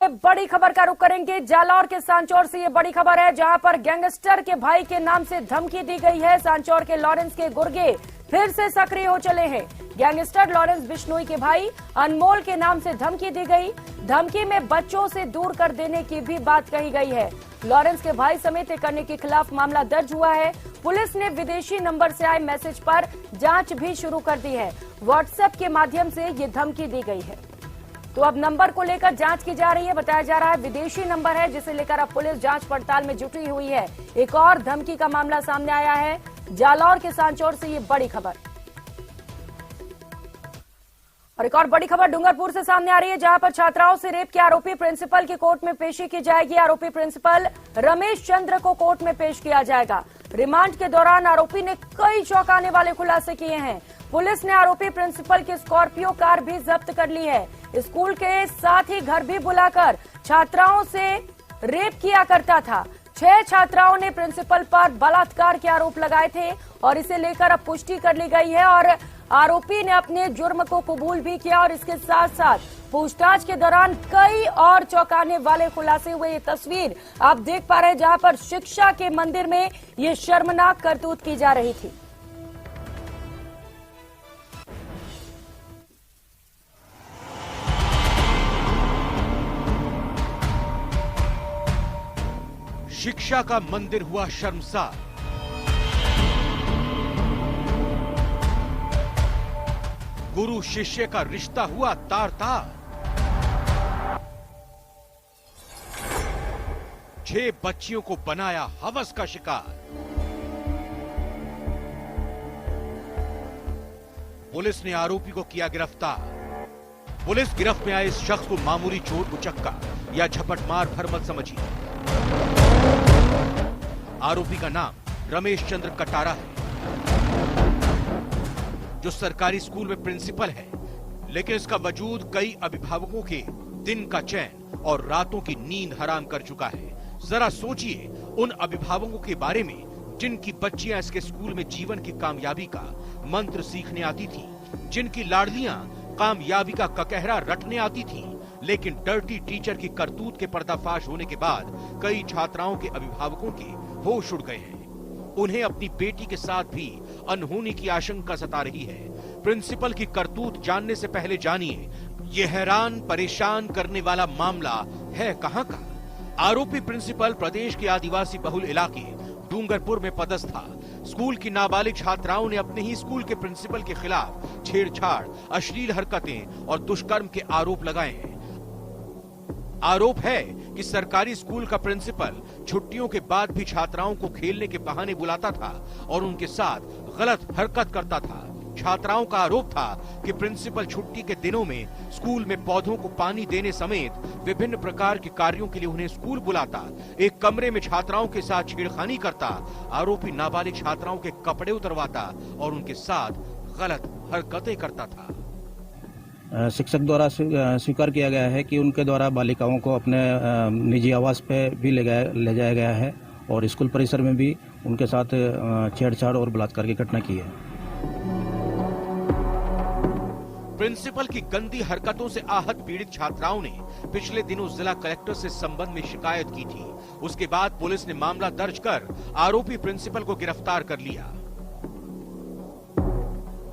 बड़ी खबर का रुख करेंगे। जालौर के सांचौर से ये बड़ी खबर है, जहां पर गैंगस्टर के भाई के नाम से धमकी दी गई है। सांचौर के लॉरेंस के गुर्गे फिर से सक्रिय हो चले हैं। गैंगस्टर लॉरेंस बिश्नोई के भाई अनमोल के नाम से धमकी दी गई। धमकी में बच्चों से दूर कर देने की भी बात कही गई है। लॉरेंस के भाई समेत एक अन्य के खिलाफ मामला दर्ज हुआ है। पुलिस ने विदेशी नंबर से आए मैसेज पर जांच भी शुरू कर दी है। व्हाट्सएप के माध्यम से ये धमकी दी गई है, तो अब नंबर को लेकर जांच की जा रही है। बताया जा रहा है विदेशी नंबर है, जिसे लेकर अब पुलिस जांच पड़ताल में जुटी हुई है। एक और धमकी का मामला सामने आया है जालौर के सांचौर से, ये बड़ी खबर। और एक और बड़ी खबर डूंगरपुर से सामने आ रही है, जहां पर छात्राओं से रेप के आरोपी प्रिंसिपल की कोर्ट में पेशी की जाएगी। आरोपी प्रिंसिपल रमेश चंद्र को कोर्ट में पेश किया जाएगा। रिमांड के दौरान आरोपी ने कई चौंकाने वाले खुलासे किए हैं। पुलिस ने आरोपी प्रिंसिपल की स्कॉर्पियो कार भी जब्त कर ली है। स्कूल के साथ ही घर भी बुलाकर छात्राओं से रेप किया करता था। 6 छात्राओं ने प्रिंसिपल पर बलात्कार के आरोप लगाए थे और इसे लेकर अब पुष्टि कर ली गई है और आरोपी ने अपने जुर्म को कबूल भी किया। और इसके साथ साथ पूछताछ के दौरान कई और चौंकाने वाले खुलासे हुए। ये तस्वीर आप देख पा रहे हैं, जहां पर शिक्षा के मंदिर में ये शर्मनाक करतूत की जा रही थी। शिक्षा का मंदिर हुआ शर्मसार। गुरु शिष्य का रिश्ता हुआ तार-तार। 6 बच्चियों को बनाया हवस का शिकार। पुलिस ने आरोपी को किया गिरफ्तार। पुलिस गिरफ्त में आए इस शख्स को मामूली चोट उचक्का या झपटमार भर मत समझिए। आरोपी का नाम रमेश चंद्र कटारा है, जो सरकारी स्कूल में प्रिंसिपल है। लेकिन इसका वजूद कई अभिभावकों के दिन का चैन और रातों की नींद हराम कर चुका है। जरा सोचिए उन अभिभावकों के बारे में जिनकी बच्चियां इसके स्कूल में जीवन की कामयाबी का मंत्र सीखने आती थी, जिनकी लाडलियां कामयाबी का ककहरा रटने आती थी। लेकिन डर्टी टीचर की करतूत के पर्दाफाश होने के बाद कई छात्राओं के अभिभावकों के होश उड़ गए हैं। उन्हें अपनी बेटी के साथ भी अनहोनी की आशंका सता रही है। प्रिंसिपल की करतूत जानने से पहले जानिए ये हैरान परेशान करने वाला मामला है कहां का। आरोपी प्रिंसिपल प्रदेश के आदिवासी बहुल इलाके डूंगरपुर में पदस्थ था। स्कूल की नाबालिग छात्राओं ने अपने ही स्कूल के प्रिंसिपल के खिलाफ छेड़छाड़, अश्लील हरकतें और दुष्कर्म के आरोप लगाए हैं। आरोप है कि सरकारी स्कूल का प्रिंसिपल छुट्टियों के बाद भी छात्राओं को खेलने के बहाने बुलाता था और उनके साथ गलत हरकत करता था। छात्राओं का आरोप था कि प्रिंसिपल छुट्टी के दिनों में स्कूल में पौधों को पानी देने समेत विभिन्न प्रकार के कार्यों के लिए उन्हें स्कूल बुलाता, एक कमरे में छात्राओं के साथ छेड़खानी करता। आरोपी नाबालिग छात्राओं के कपड़े उतरवाता और उनके साथ गलत हरकतें करता था। शिक्षक द्वारा स्वीकार किया गया है कि उनके द्वारा बालिकाओं को अपने निजी आवास पे भी ले जाया गया है और स्कूल परिसर में भी उनके साथ छेड़छाड़ और बलात्कार की घटना की है। प्रिंसिपल की गंदी हरकतों से आहत पीड़ित छात्राओं ने पिछले दिनों जिला कलेक्टर से संबंध में शिकायत की थी। उसके बाद पुलिस ने मामला दर्ज कर आरोपी प्रिंसिपल को गिरफ्तार कर लिया।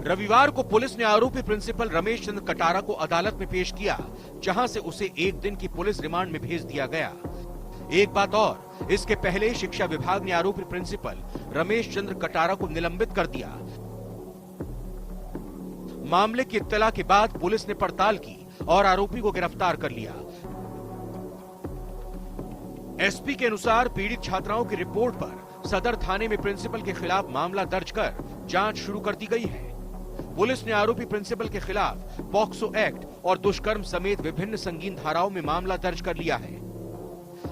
रविवार को पुलिस ने आरोपी प्रिंसिपल रमेश चंद्र कटारा को अदालत में पेश किया, जहां से उसे 1 दिन की पुलिस रिमांड में भेज दिया गया। एक बात और, इसके पहले शिक्षा विभाग ने आरोपी प्रिंसिपल रमेश चंद्र कटारा को निलंबित कर दिया। मामले की इत्तला के बाद पुलिस ने पड़ताल की और आरोपी को गिरफ्तार कर लिया। एसपी के अनुसार पीड़ित छात्राओं की रिपोर्ट पर सदर थाने में प्रिंसिपल के खिलाफ मामला दर्ज कर जांच शुरू कर दी गई है। पुलिस ने आरोपी प्रिंसिपल के खिलाफ पॉक्सो एक्ट और दुष्कर्म समेत विभिन्न संगीन धाराओं में मामला दर्ज कर लिया है।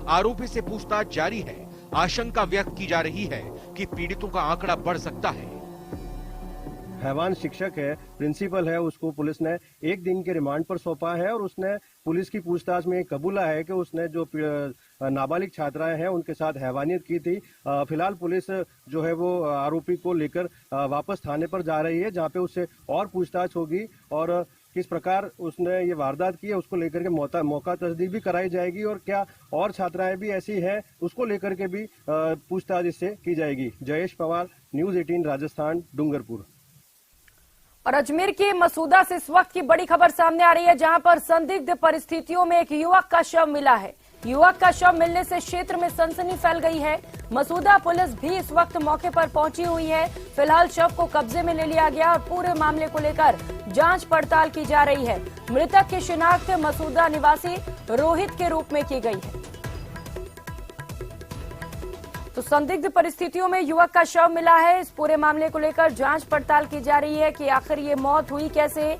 आरोपी से पूछताछ जारी है। आशंका व्यक्त की जा रही है कि पीड़ितों का आंकड़ा बढ़ सकता है। हैवान शिक्षक है, प्रिंसिपल है, उसको पुलिस ने 1 दिन के रिमांड पर सौंपा है और उसने पुलिस की पूछताछ में कबूला है कि उसने जो नाबालिग छात्राएं हैं उनके साथ हैवानियत की थी। फिलहाल पुलिस जो है वो आरोपी को लेकर वापस थाने पर जा रही है, जहां पे उससे और पूछताछ होगी और किस प्रकार उसने ये वारदात की है उसको लेकर के मौका तस्दीक भी कराई जाएगी और क्या और छात्राएं भी ऐसी हैं उसको लेकर के भी पूछताछ इससे की जाएगी। जयेश पवार, न्यूज 18 राजस्थान, डूंगरपुर। और अजमेर के मसूदा से इस वक्त की बड़ी खबर सामने आ रही है, जहां पर संदिग्ध परिस्थितियों में एक युवक का शव मिला है। युवक का शव मिलने से क्षेत्र में सनसनी फैल गई है। मसूदा पुलिस भी इस वक्त मौके पर पहुंची हुई है। फिलहाल शव को कब्जे में ले लिया गया और पूरे मामले को लेकर जांच पड़ताल की जा रही है। मृतक की शिनाख्त मसूदा निवासी रोहित के रूप में की गई है। तो संदिग्ध परिस्थितियों में युवक का शव मिला है। इस पूरे मामले को लेकर जांच पड़ताल की जा रही है कि आखिर ये मौत हुई कैसे,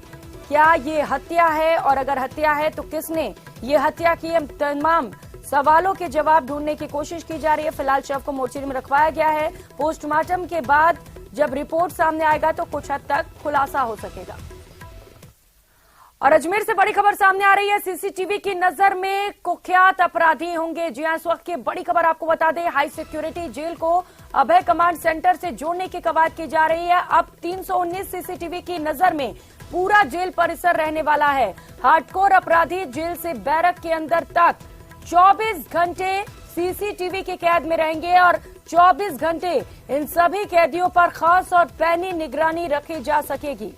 क्या ये हत्या है और अगर हत्या है तो किसने ये हत्या की। तमाम सवालों के जवाब ढूंढने की कोशिश की जा रही है। फिलहाल शव को मोर्चरी में रखवाया गया है। पोस्टमार्टम के बाद जब रिपोर्ट सामने आएगा तो कुछ हद तक खुलासा हो सकेगा। और अजमेर से बड़ी खबर सामने आ रही है। सीसीटीवी की नजर में कुख्यात अपराधी होंगे। जी हां, इस वक्त की बड़ी खबर आपको बता दें, हाई सिक्योरिटी जेल को अभय कमांड सेंटर से जोड़ने की कवायद की जा रही है। अब 319 सीसीटीवी की नजर में पूरा जेल परिसर रहने वाला है। हार्डकोर अपराधी जेल से बैरक के अंदर तक 24 घंटे सीसीटीवी की कैद में रहेंगे और 24 घंटे इन सभी कैदियों पर खास और पैनी निगरानी रखी जा सकेगी।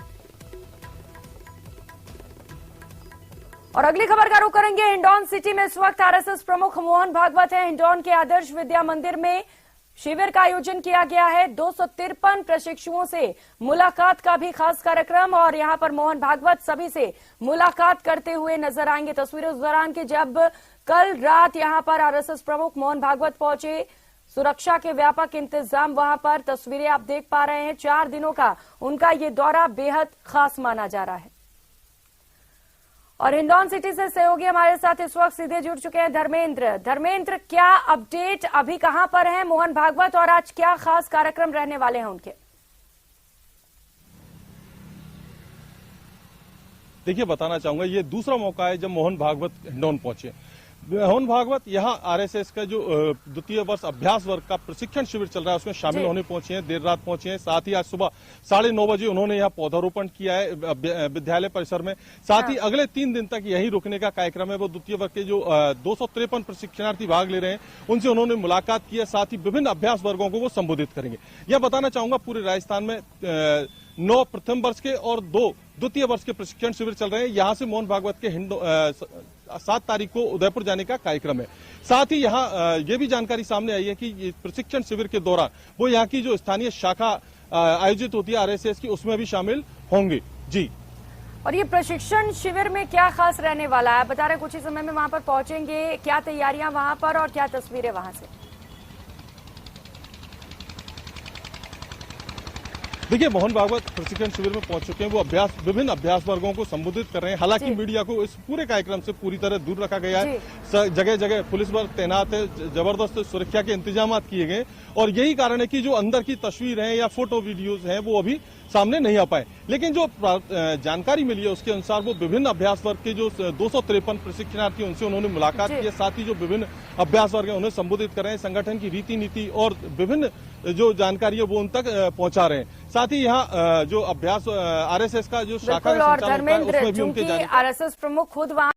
और अगली खबर का रुख करेंगे। हिंडौन सिटी में इस वक्त आरएसएस प्रमुख मोहन भागवत हैं। हिंडौन के आदर्श विद्या मंदिर में शिविर का आयोजन किया गया है। 253 प्रशिक्षुओं से मुलाकात का भी खास कार्यक्रम और यहां पर मोहन भागवत सभी से मुलाकात करते हुए नजर आएंगे। तस्वीरें उस दौरान की जब कल रात यहां पर आरएसएस प्रमुख मोहन भागवत पहुंचे। सुरक्षा के व्यापक इंतजाम वहां पर, तस्वीरें आप देख पा रहे हैं। 4 दिनों का उनका ये दौरा बेहद खास माना जा रहा है। और हिंडौन सिटी से सहयोगी हमारे साथ इस वक्त सीधे जुड़ चुके हैं धर्मेंद्र, क्या अपडेट, अभी कहां पर हैं मोहन भागवत और आज क्या खास कार्यक्रम रहने वाले हैं उनके? देखिए, बताना चाहूंगा ये दूसरा मौका है जब मोहन भागवत हिंडौन पहुंचे। मोहन भागवत यहाँ आरएसएस का जो द्वितीय वर्ष अभ्यास वर्ग का प्रशिक्षण शिविर चल रहा है उसमें शामिल होने पहुंचे हैं। देर रात पहुंचे हैं। साथ ही आज सुबह 9:30 बजे उन्होंने यहाँ पौधारोपण किया है विद्यालय परिसर में। साथ ही अगले 3 दिन तक यहीं रुकने का कार्यक्रम है। वो द्वितीय वर्ग के जो 253 प्रशिक्षणार्थी भाग ले रहे हैं उनसे उन्होंने मुलाकात की है। साथ ही विभिन्न अभ्यास वर्गों को वो संबोधित करेंगे। यह बताना चाहूंगा पूरे राजस्थान में 9 प्रथम वर्ष के और 2 द्वितीय वर्ष के प्रशिक्षण शिविर चल रहे हैं। यहाँ से मोहन भागवत के 7 तारीख को उदयपुर जाने का कार्यक्रम है। साथ ही यहाँ ये भी जानकारी सामने आई है कि प्रशिक्षण शिविर के दौरान वो यहाँ की जो स्थानीय शाखा आयोजित होती है आरएसएस की उसमें भी शामिल होंगे। जी, और ये प्रशिक्षण शिविर में क्या खास रहने वाला है? बता रहे कुछ ही समय में वहां पर पहुंचेंगे, क्या तैयारियां वहां पर और क्या तस्वीरें वहां से? देखिए, मोहन भागवत प्रशिक्षण शिविर में पहुंच चुके हैं। वो विभिन्न अभ्यास वर्गों को संबोधित कर रहे हैं। हालांकि मीडिया को इस पूरे कार्यक्रम से पूरी तरह दूर रखा गया है। जगह जगह पुलिस बल तैनात है, जबरदस्त सुरक्षा के इंतजाम किए गए और यही कारण है कि जो अंदर की तस्वीर है या फोटो वीडियोज हैं वो अभी सामने नहीं आ पाए। लेकिन जो जानकारी मिली है उसके अनुसार वो विभिन्न अभ्यास वर्ग के जो 253 प्रशिक्षणार्थी उनसे उन्होंने मुलाकात की है। साथ ही जो विभिन्न अभ्यास वर्ग है उन्हें संबोधित कर रहे हैं, संगठन की रीति नीति और विभिन्न जो जानकारी है वो उन तक पहुंचा रहे हैं। साथ ही यहाँ जो अभ्यास आरएसएस का जो शाखा और धर्मेंद्र, चूंकि आरएसएस प्रमुख खुद वहां